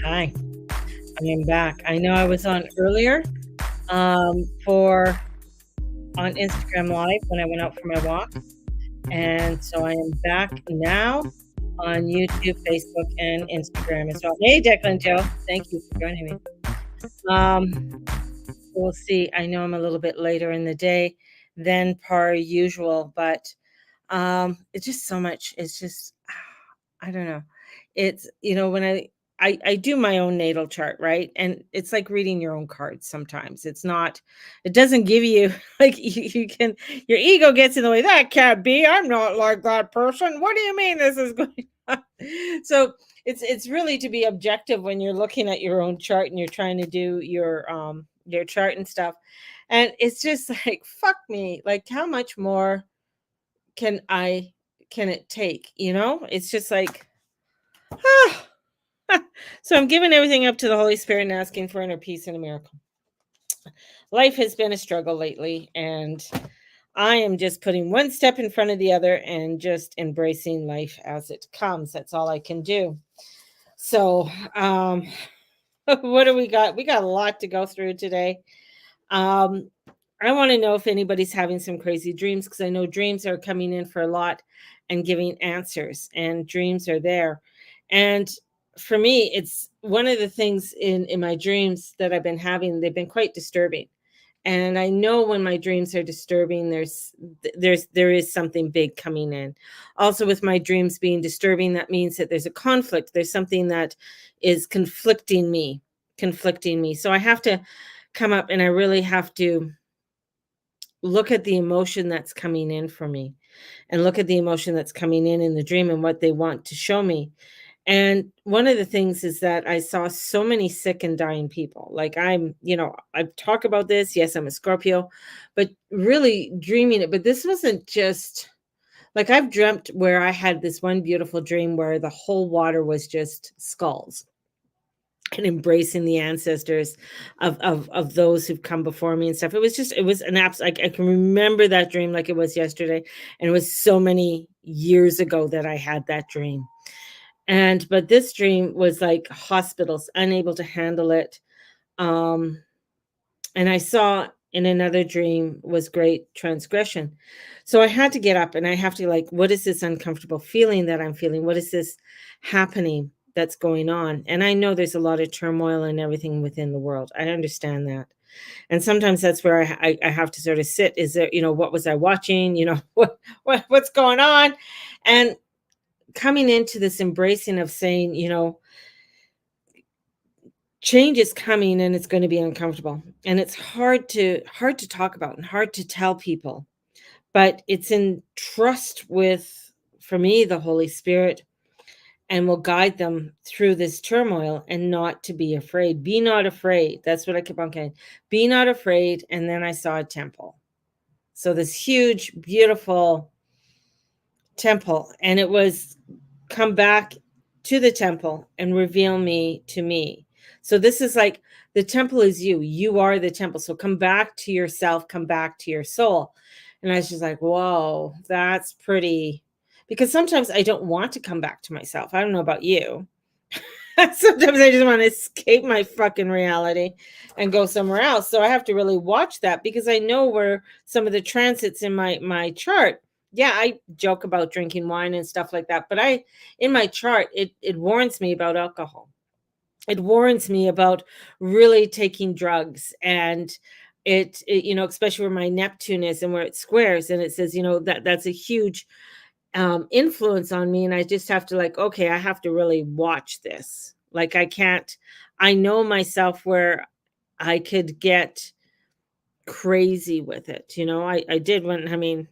Hi, I am back. I know I was on earlier for on Instagram Live when I went out for my walk, and so I am back now on YouTube, Facebook, and Instagram as well. Hey, Declan Joe, thank you for joining me. We'll see. I know I'm a little bit later in the day than per usual, but it's just so much. It's just I don't know. It's when I do my own natal chart, right? And it's like reading your own cards sometimes. It doesn't give you like you can your ego gets in the way. That can't be. I'm not like that person. What do you mean this is going on? So it's really to be objective when you're looking at your own chart and you're trying to do your chart and stuff. And it's just like fuck me. Like how much more can I can it take? It's just like so I'm giving everything up to the Holy Spirit and asking for inner peace and a miracle. Life has been a struggle lately, and I am just putting one step in front of the other and just embracing life as it comes. That's all I can do. So, what do we got? We got a lot to go through today. Um, I want to know if anybody's having some crazy dreams because I know dreams are coming in for a lot and giving answers, and dreams are there. And for me, it's one of the things in my dreams that I've been having. They've been quite disturbing, and I know when my dreams are disturbing, there is something big coming in. Also, with my dreams being disturbing, that means that there's a conflict. There's something that is conflicting me. So I have to come up and I really have to look at the emotion that's coming in for me and look at the emotion that's coming in the dream and what they want to show me. And one of the things is that I saw so many sick and dying people. Like I talk about this. Yes, I'm a Scorpio, but really dreaming it. But this wasn't just like I've dreamt where I had this one beautiful dream where the whole water was just skulls and embracing the ancestors of those who've come before me and stuff. It was an apps like I can remember that dream like it was yesterday. And it was so many years ago that I had that dream. And but this dream was like hospitals unable to handle it. Um and I saw in another dream was great transgression. So I had to get up and I have to like, what is this uncomfortable feeling that I'm feeling? What is this happening that's going on? And I know there's a lot of turmoil and everything within the world. I understand that. And sometimes that's where I have to sort of sit. Is there, what was I watching? What's going on? And coming into this embracing of saying, change is coming and it's going to be uncomfortable. And it's hard to talk about and hard to tell people, but it's in trust with, for me, the Holy Spirit, and will guide them through this turmoil and not to be afraid. Be not afraid. That's what I keep on saying. Be not afraid. And then I saw a temple. So this huge, beautiful temple. And it was come back to the temple and reveal me to me. So this is like the temple is you. You are the temple. So come back to yourself, come back to your soul. And I was just like, whoa, that's pretty. Because sometimes I don't want to come back to myself. I don't know about you. Sometimes I just want to escape my fucking reality and go somewhere else. So I have to really watch that because I know where some of the transits in my chart. Yeah, I joke about drinking wine and stuff like that, but I in my chart it warns me about alcohol. It warns me about really taking drugs and especially where my Neptune is and where it squares and it says, that's a huge influence on me, and I just have to like, okay, I have to really watch this. Like I know myself where I could get crazy with it. I did when I mean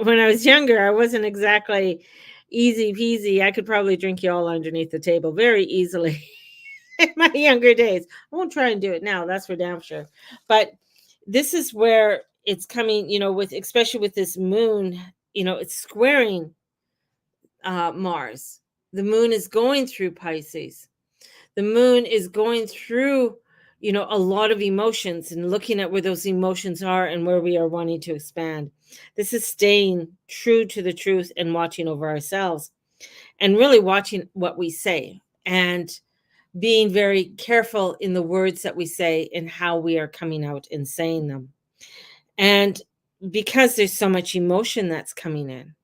when I was younger, I wasn't exactly easy peasy. I could probably drink you all underneath the table very easily in my younger days. I won't try and do it now, that's for damn sure. But this is where it's coming, with especially with this moon, it's squaring Mars. The moon is going through Pisces. The moon is going through, a lot of emotions and looking at where those emotions are and where we are wanting to expand. This is staying true to the truth and watching over ourselves and really watching what we say. And being very careful in the words that we say and how we are coming out and saying them. And because there's so much emotion that's coming in,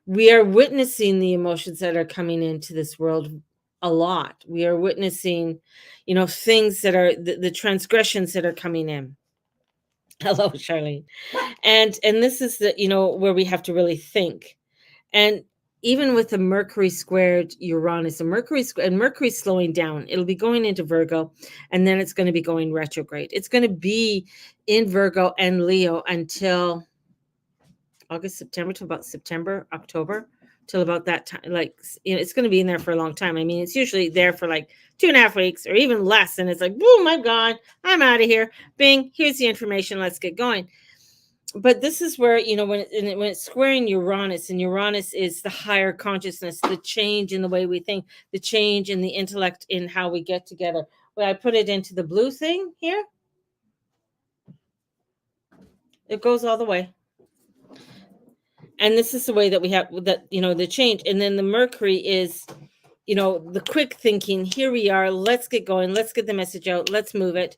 we are witnessing the emotions that are coming into this world a lot. We are witnessing, things that are the transgressions that are coming in. Hello, Charlene. And this is where we have to really think. And even with the Mercury squared Uranus, the Mercury's slowing down. It'll be going into Virgo, and then it's going to be going retrograde. It's going to be in Virgo and Leo until August, September, to about September, October, till about that time. Like, it's going to be in there for a long time. I mean, it's usually there for like 2.5 weeks or even less. And it's like, oh my God, I'm out of here. Bing, here's the information. Let's get going. But this is where, when it's squaring Uranus, and Uranus is the higher consciousness, the change in the way we think, the change in the intellect, in how we get together. When I put it into the blue thing here, it goes all the way. And this is the way that we have that, the change. And then the Mercury is, the quick thinking. Here we are. Let's get going. Let's get the message out. Let's move it.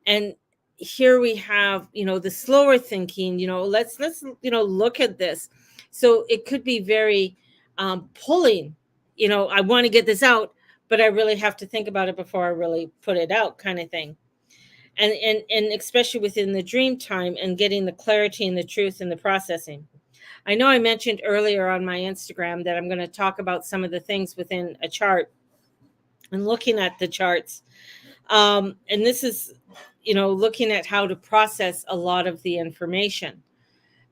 And here we have, the slower thinking, let's look at this. So it could be very pulling, I want to get this out, but I really have to think about it before I really put it out, kind of thing. And especially within the dream time, and getting the clarity and the truth and the processing. I know I mentioned earlier on my Instagram that I'm going to talk about some of the things within a chart and looking at the charts. And this is, looking at how to process a lot of the information.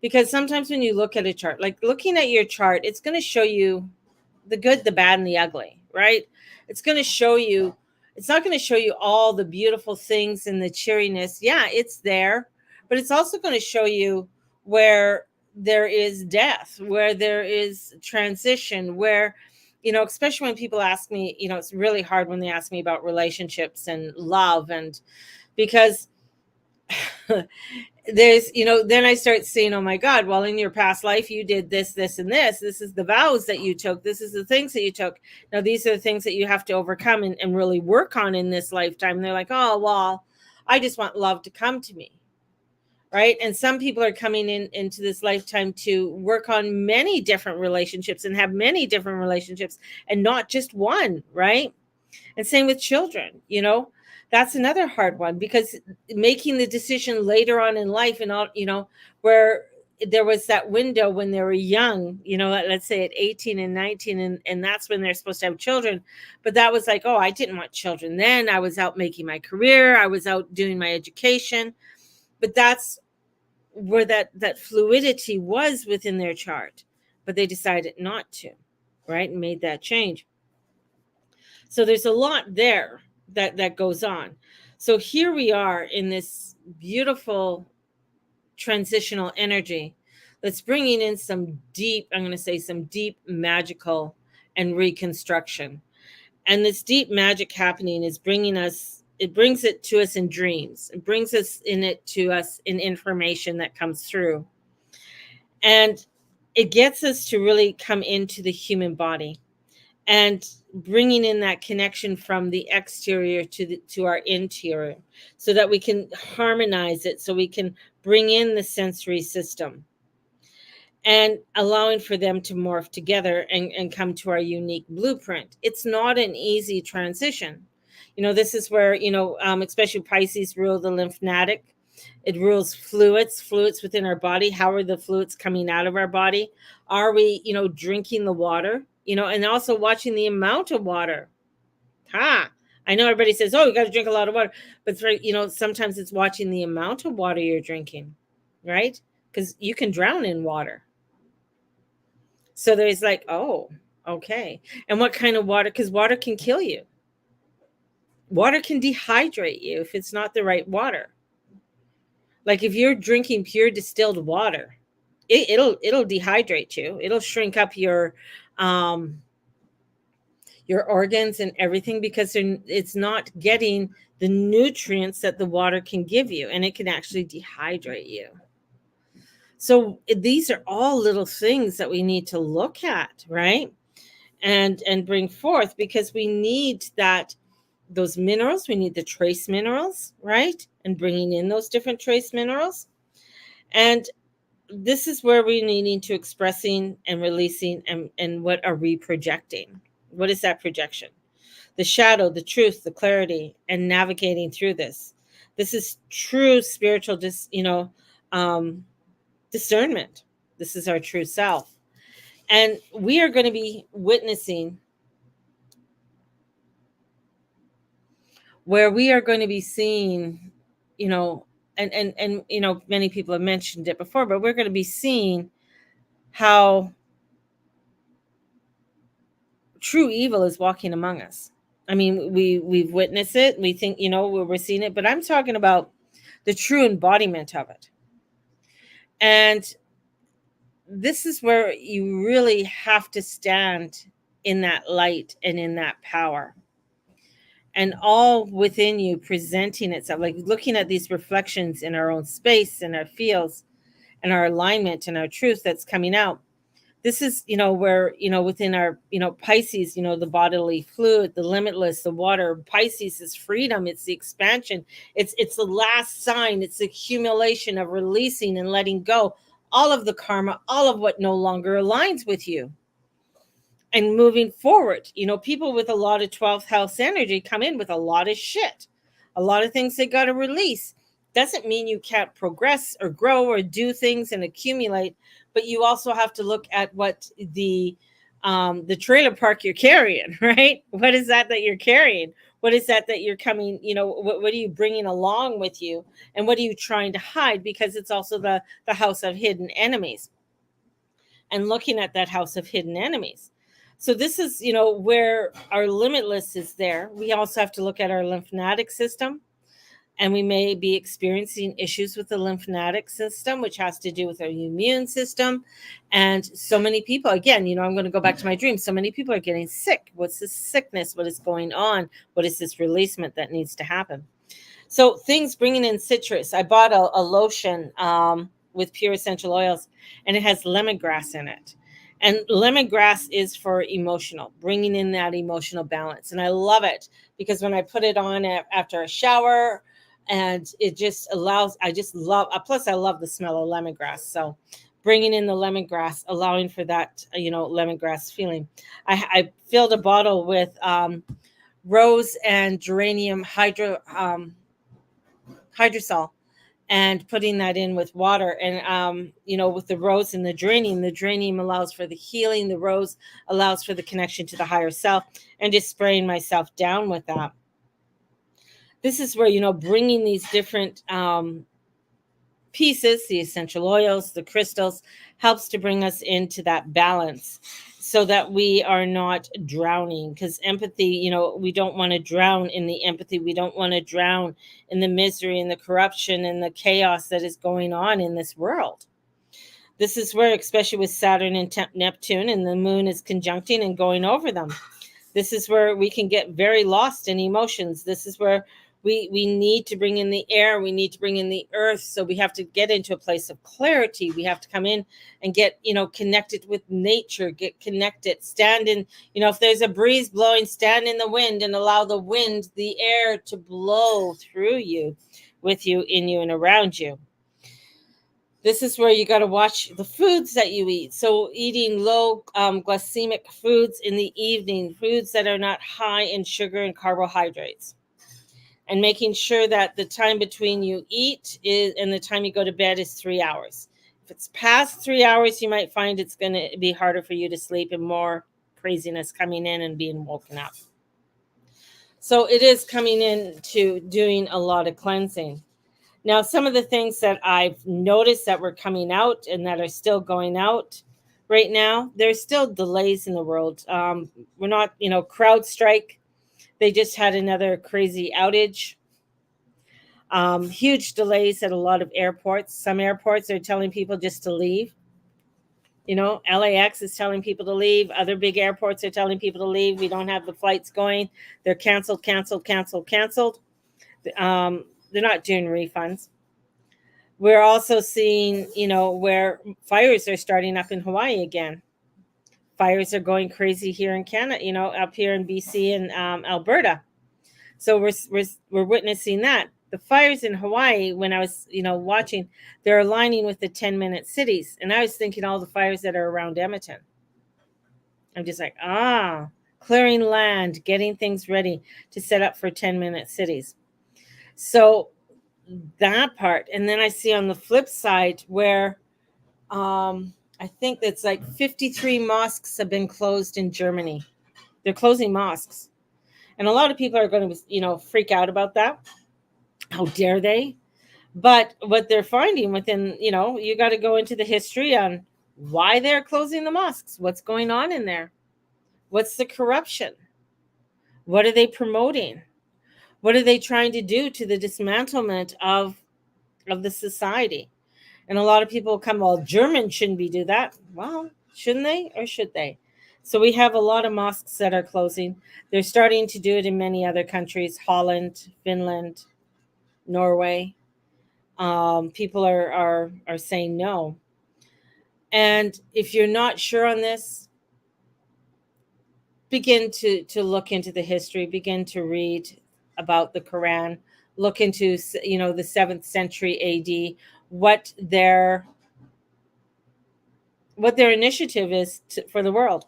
Because sometimes when you look at a chart, like looking at your chart, it's going to show you the good, the bad, and the ugly, right? It's going to show you, it's not going to show you all the beautiful things and the cheeriness. Yeah, it's there, but it's also going to show you where there is death, where there is transition, where, especially when people ask me, it's really hard when they ask me about relationships and love. And because there's, then I start saying, oh my God, well, in your past life, you did this, this, and this. This is the vows that you took. This is the things that you took. Now, these are the things that you have to overcome and really work on in this lifetime. And they're like, oh, well, I just want love to come to me. Right. And some people are coming into this lifetime to work on many different relationships and have many different relationships and not just one. Right. And same with children, that's another hard one, because making the decision later on in life, and all, where there was that window when they were young, let's say at 18 and 19, and that's when they're supposed to have children. But that was like, oh, I didn't want children then. I was out making my career. I was out doing my education. But that's where that fluidity was within their chart. But they decided not to, right? And made that change. So there's a lot there that goes on. So here we are in this beautiful transitional energy that's bringing in some deep, I'm going to say some deep magical and reconstruction. And this deep magic happening is it brings it to us in dreams. It brings it to us in information that comes through. And it gets us to really come into the human body and bringing in that connection from the exterior to our interior, so that we can harmonize it, so we can bring in the sensory system, and allowing for them to morph together and come to our unique blueprint. It's not an easy transition. This is where, especially Pisces rule the lymphatic. It rules fluids within our body. How are the fluids coming out of our body? Are we, drinking the water? And also watching the amount of water. I know everybody says, oh, you got to drink a lot of water. But sometimes it's watching the amount of water you're drinking, right? Because you can drown in water. So there's like, oh, okay. And what kind of water? Because water can kill you. Water can dehydrate you if it's not the right water. Like if you're drinking pure distilled water, it'll dehydrate you. It'll shrink up your organs and everything, because it's not getting the nutrients that the water can give you, and it can actually dehydrate you. So these are all little things that we need to look at, right? And bring forth, because we need that those minerals. We need the trace minerals, right? And bringing in those different trace minerals. And this is where we're needing to expressing and releasing, and what are we projecting? What is that projection? The shadow, the truth, the clarity, and navigating through this. This is true spiritual, um, discernment. This is our true self. And we are going to be witnessing where we are going to be seeing, you know, and many people have mentioned it before, but we're going to be seeing how true evil is walking among us. I mean, we've witnessed it. We think, we're seeing it, but I'm talking about the true embodiment of it. And this is where you really have to stand in that light and in that power, and all within you presenting itself, like looking at these reflections in our own space and our fields and our alignment and our truth that's coming out. This is, where, within our, Pisces, the bodily fluid, the limitless, the water. Pisces is freedom. It's the expansion. It's the last sign. It's the accumulation of releasing and letting go all of the karma, all of what no longer aligns with you, and moving forward. People with a lot of 12th house energy come in with a lot of shit, a lot of things they got to release. Doesn't mean you can't progress or grow or do things and accumulate, but you also have to look at what the trailer park you're carrying, right? What is that you're carrying? What is that you're coming, what are you bringing along with you, and what are you trying to hide? Because it's also the house of hidden enemies, and looking at that house of hidden enemies. So this is, where our limitless is there. We also have to look at our lymphatic system, and we may be experiencing issues with the lymphatic system, which has to do with our immune system. And so many people, again, I'm going to go back to my dream. So many people are getting sick. What's this sickness? What is going on? What is this releasement that needs to happen? So things bringing in citrus. I bought a lotion with pure essential oils, and it has lemongrass in it. And lemongrass is for emotional, bringing in that emotional balance. And I love it because when I put it on after a shower, and it just allows, I just love, plus I love the smell of lemongrass. So bringing in the lemongrass, allowing for that, lemongrass feeling. I filled a bottle with rose and geranium hydrosol, and putting that in with water. And with the rose and the geranium allows for the healing, the rose allows for the connection to the higher self, and just spraying myself down with that. This is where, bringing these different pieces, the essential oils, the crystals, helps to bring us into that balance, so that we are not drowning. Because empathy, we don't want to drown in the empathy. We don't want to drown in the misery and the corruption and the chaos that is going on in this world. This is where, especially with Saturn and Neptune, and the moon is conjuncting and going over them, this is where we can get very lost in emotions. This is where we need to bring in the air. We need to bring in the earth. So we have to get into a place of clarity. We have to come in and get, connected with nature, get connected, stand in, if there's a breeze blowing, stand in the wind and allow the wind, the air to blow through you, with you, in you, and around you. This is where you got to watch the foods that you eat. So eating low glycemic foods in the evening, foods that are not high in sugar and carbohydrates, and making sure that the time between you eat and the time you go to bed is 3 hours. If it's past 3 hours, you might find it's going to be harder for you to sleep, and more craziness coming in and being woken up. So it is coming in to doing a lot of cleansing. Now, some of the things that I've noticed that were coming out and that are still going out right now, there's still delays in the world. We're not, CrowdStrike, they just had another crazy outage. Huge delays at a lot of airports. Some airports are telling people just to leave. LAX is telling people to leave. Other big airports are telling people to leave. We don't have the flights going. They're canceled. They're not doing refunds. We're also seeing, where fires are starting up in Hawaii again. Fires are going crazy here in Canada, up here in BC and Alberta. So we're witnessing that. The fires in Hawaii, when I was, watching, they're aligning with the 10-minute cities. And I was thinking all the fires that are around Edmonton. I'm just like, clearing land, getting things ready to set up for 10-minute cities. So that part. And then I see on the flip side where I think that's like 53 mosques have been closed in Germany. They're closing mosques. And a lot of people are going to, freak out about that. How dare they? But what they're finding within, you got to go into the history on why they're closing the mosques. What's going on in there? What's the corruption? What are they promoting? What are they trying to do to the dismantlement of the society? And a lot of people come, well, Germans shouldn't be do that. Well, shouldn't they or should they? So we have a lot of mosques that are closing. They're starting to do it in many other countries, Holland, Finland, Norway. People are saying no. And if you're not sure on this, begin to look into the history, begin to read about the Quran, look into, the 7th century AD, what their initiative is for the world.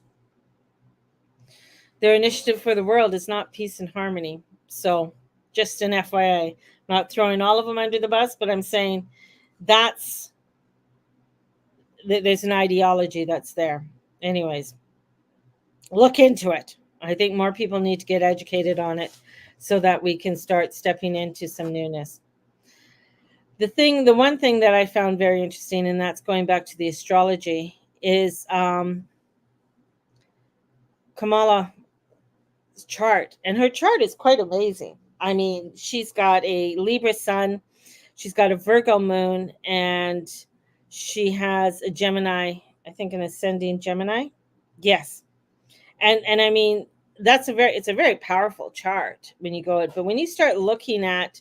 Their initiative for the world is not peace and harmony. So just an FYI, I'm not throwing all of them under the bus, but I'm saying there's an ideology that's there. Anyways, look into it. I think more people need to get educated on it so that we can start stepping into some newness. The one thing that I found very interesting, and that's going back to the astrology, is Kamala's chart. And her chart is quite amazing. I mean, she's got a Libra sun, she's got a Virgo moon, and she has a Gemini, I think an ascending Gemini. Yes. And I mean, it's a very powerful chart when you go it. But when you start looking at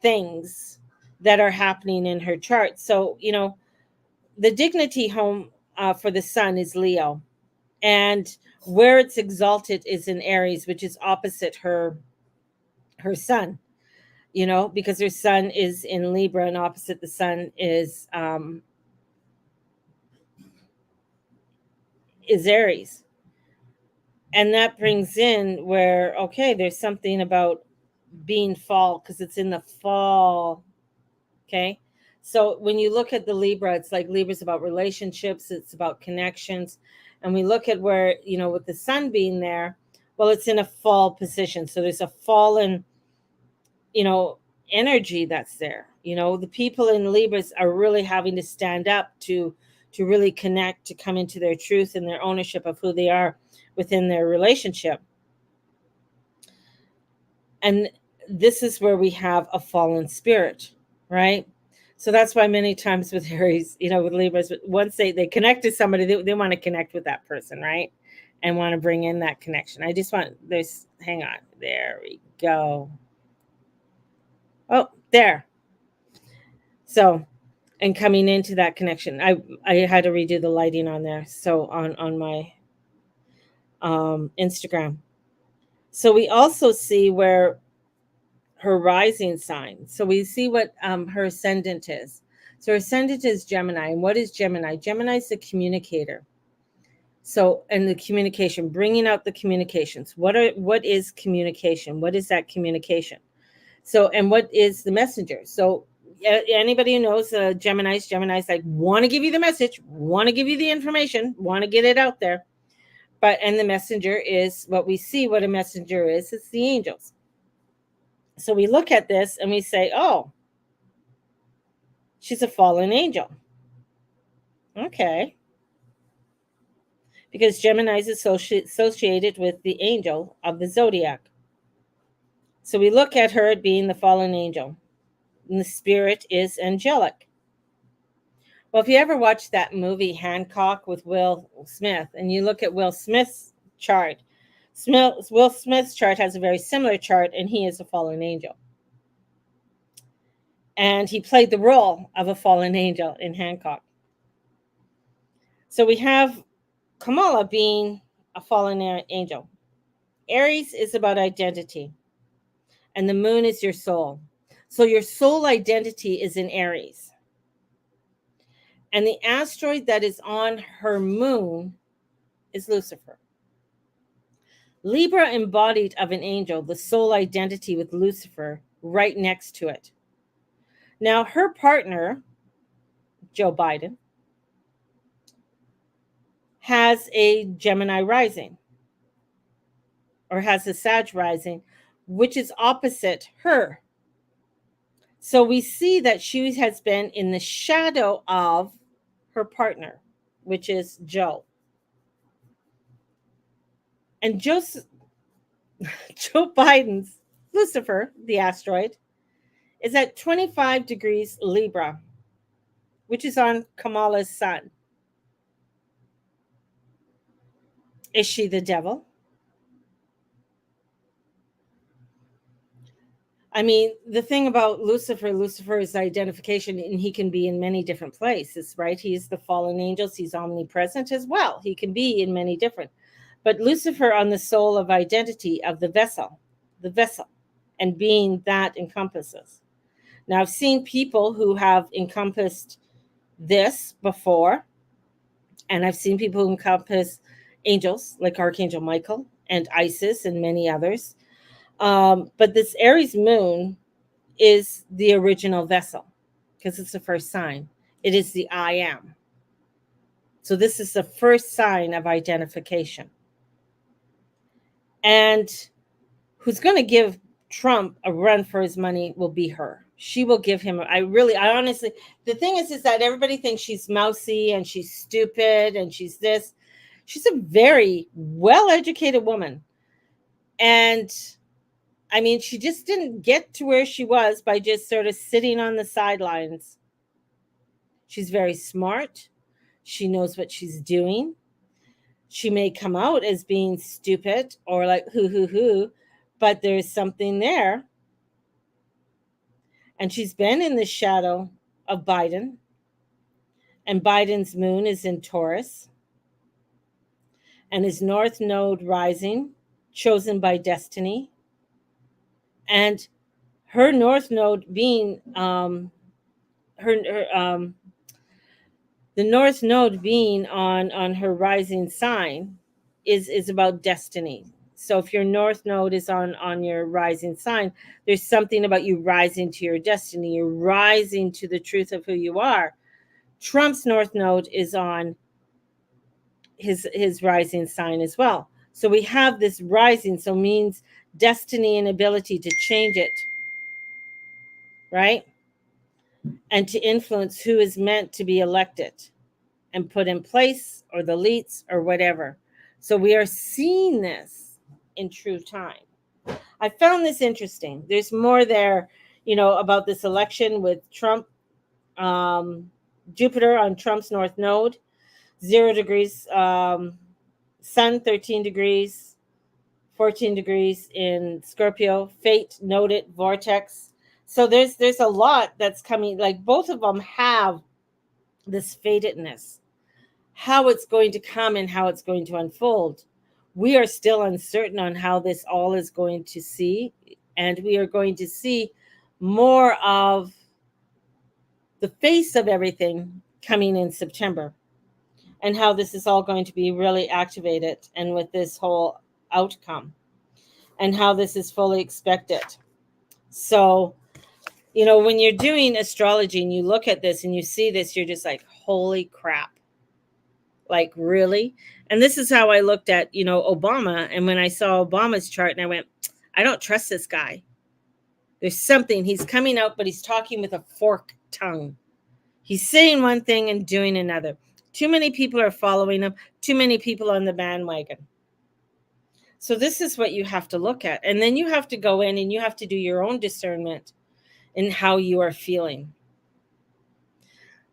things that are happening in her chart, so the dignity home for the sun is Leo, and where it's exalted is in Aries, which is opposite her sun. Because her sun is in Libra, and opposite the sun is Aries. And that brings in where, okay, there's something about being fall, because it's in the fall. Okay. So when you look at the Libra, it's like Libra's about relationships, it's about connections. And we look at where, with the sun being there, well, it's in a fall position. So there's a fallen, energy that's there. The people in Libras are really having to stand up to really connect, to come into their truth and their ownership of who they are within their relationship. And this is where we have a fallen spirit, right? So that's why many times with Aries, with Libras, once they connect to somebody, they want to connect with that person, right? And want to bring in that connection. Hang on, there we go. Oh, there. So, and coming into that connection, I had to redo the lighting on there. So on my Instagram. So we also see where her rising sign. So we see what her ascendant is. So her ascendant is Gemini. And what is Gemini? Gemini is the communicator. So, and the communication, bringing out the communications. What is communication? What is that communication? So, and what is the messenger? So anybody who knows Gemini's like, want to give you the message, want to give you the information, want to get it out there. And the messenger is what we see. What a messenger is, it's the angels. So we look at this and we say, oh, she's a fallen angel. Okay. Because Gemini is associated with the angel of the zodiac. So we look at her being the fallen angel. And the spirit is angelic. Well, if you ever watched that movie Hancock with Will Smith, and you look at Will Smith's chart, Will Smith's chart has a very similar chart, and he is a fallen angel. And he played the role of a fallen angel in Hancock. So we have Kamala being a fallen angel. Aries is about identity. and the moon is your soul. So your soul identity is in Aries. And the asteroid that is on her moon is Lucifer. Libra embodied of an angel, the soul identity with Lucifer right next to it. Now, her partner, Joe Biden, has a Gemini rising, or has a Sag rising, which is opposite her. So we see that she has been in the shadow of her partner, which is Joe. And Joe Biden's Lucifer, the asteroid, is at 25 degrees Libra, which is on Kamala's sun. Is she the devil? I mean, the thing about Lucifer is identification, and he can be in many different places, right? He's the fallen angels. He's omnipresent as well. He can be in many different. But Lucifer on the soul of identity of the vessel, and being that encompasses. Now, I've seen people who have encompassed this before, and I've seen people who encompass angels like Archangel Michael and Isis and many others. But this Aries moon is the original vessel because it's the first sign. It is the I am. So this is the first sign of identification. And who's going to give Trump a run for his money will be her. She will give him. I honestly, the thing is that everybody thinks she's mousy and she's stupid and she's this. She's a very well-educated woman. And I mean, she just didn't get to where she was by just sort of sitting on the sidelines. She's very smart. She knows what she's doing. She may come out as being stupid or like hoo, but there's something there. And she's been in the shadow of Biden. And Biden's moon is in Taurus. And his north node rising, chosen by destiny. And her north node being the north node being on her rising sign is about destiny. So if your north node is on your rising sign, there's something about you rising to your destiny. You're rising to the truth of who you are. Trump's north node is on his rising sign as well. So we have this rising, so means destiny and ability to change it, right? And to influence who is meant to be elected and put in place, or the elites or whatever. So we are seeing this in true time. I found this interesting. There's more there, about this election with Trump, Jupiter on Trump's north node, 0 degrees, Sun 13 degrees, 14 degrees in Scorpio, fate noted, vortex. So there's a lot that's coming. Like both of them have this fatedness, how it's going to come and how it's going to unfold. We are still uncertain on how this all is going to see, and we are going to see more of the face of everything coming in September, and how this is all going to be really activated, and with this whole outcome, and how this is fully expected. So, when you're doing astrology and you look at this and you see this, you're just like, holy crap. Like, really? And this is how I looked at, Obama. And when I saw Obama's chart and I went, I don't trust this guy. There's something. He's coming out, but he's talking with a forked tongue. He's saying one thing and doing another. Too many people are following him. Too many people on the bandwagon. So this is what you have to look at. And then you have to go in and you have to do your own discernment in how you are feeling.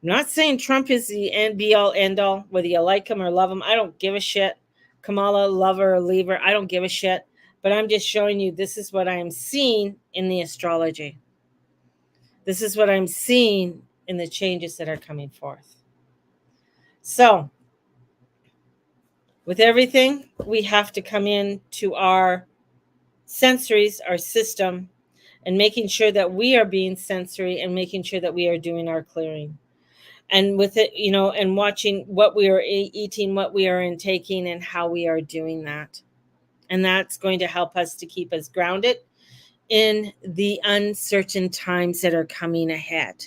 I'm not saying Trump is the end be all end all, whether you like him or love him. I don't give a shit. Kamala, love her or leave her. I don't give a shit. But I'm just showing you this is what I am seeing in the astrology. This is what I'm seeing in the changes that are coming forth. So, with everything, we have to come in to our sensories, our system, and making sure that we are being sensory and making sure that we are doing our clearing. And with it, and watching what we are eating, what we are intaking, and how we are doing that. And that's going to help us to keep us grounded in the uncertain times that are coming ahead.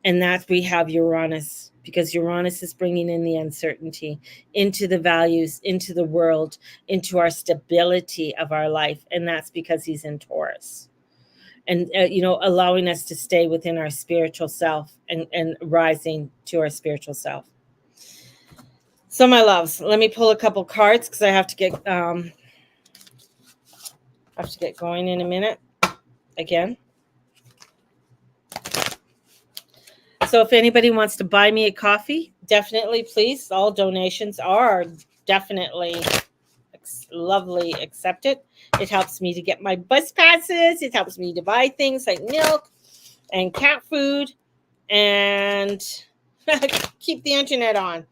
And that we have Uranus, because Uranus is bringing in the uncertainty into the values, into the world, into our stability of our life. And that's because he's in Taurus. And, allowing us to stay within our spiritual self and rising to our spiritual self. So, my loves, let me pull a couple cards because I have to get going in a minute again. So if anybody wants to buy me a coffee, definitely, please. All donations are definitely lovely accepted. It helps me to get my bus passes. It helps me to buy things like milk and cat food and keep the internet on.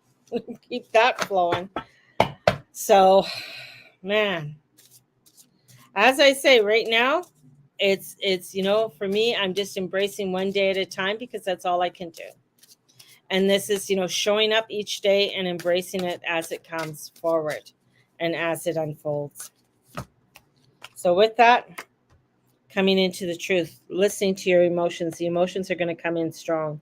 Keep that flowing. So, man, as I say right now, it's for me, I'm just embracing one day at a time because that's all I can do. And this is, showing up each day and embracing it as it comes forward and as it unfolds. So with that, coming into the truth, listening to your emotions, the emotions are going to come in strong.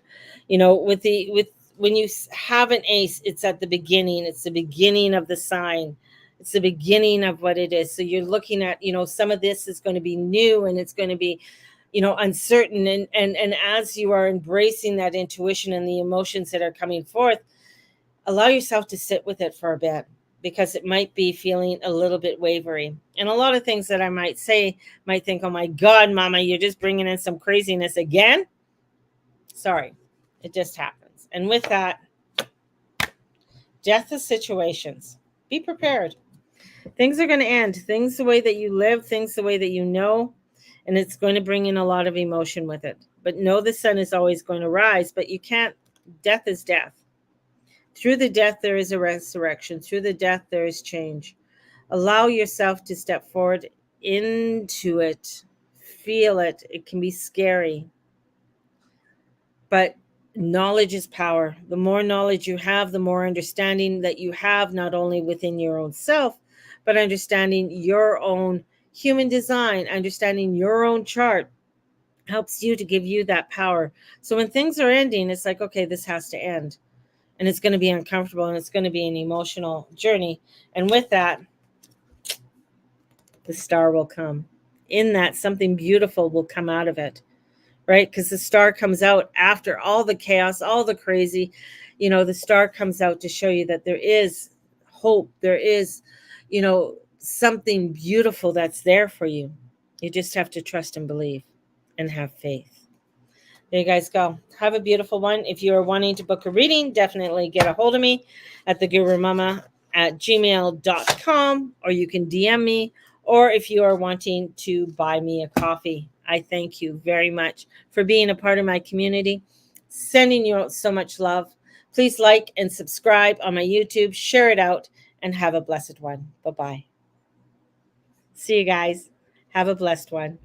When you have an ace, it's at the beginning. It's the beginning of the sign. It's the beginning of what it is. So you're looking at, some of this is going to be new and it's going to be, uncertain. And as you are embracing that intuition and the emotions that are coming forth, allow yourself to sit with it for a bit, because it might be feeling a little bit wavery. And a lot of things that I might say might think, oh my God, Mama, you're just bringing in some craziness again. Sorry, it just happens. And with that, death of situations. Be prepared. Things are going to end. Things the way that you live, things the way that you know, and it's going to bring in a lot of emotion with it. But know the sun is always going to rise, but you can't. Death is death. Through the death, there is a resurrection. Through the death, there is change. Allow yourself to step forward into it. Feel it. It can be scary. But knowledge is power. The more knowledge you have, the more understanding that you have, not only within your own self, but understanding your own human design, understanding your own chart helps you to give you that power. So when things are ending, it's like, okay, this has to end. And it's going to be uncomfortable and it's going to be an emotional journey. And with that, the star will come. In that, something beautiful will come out of it, right? Because the star comes out after all the chaos, all the crazy, the star comes out to show you that there is hope. There is, something beautiful that's there for you. You just have to trust and believe and have faith. There you guys go. Have a beautiful one. If you are wanting to book a reading, definitely get a hold of me at thegurumama@gmail.com, or you can DM me, or if you are wanting to buy me a coffee. I thank you very much for being a part of my community. Sending you so much love. Please like and subscribe on my YouTube, share it out, and have a blessed one. Bye-bye. See you guys. Have a blessed one.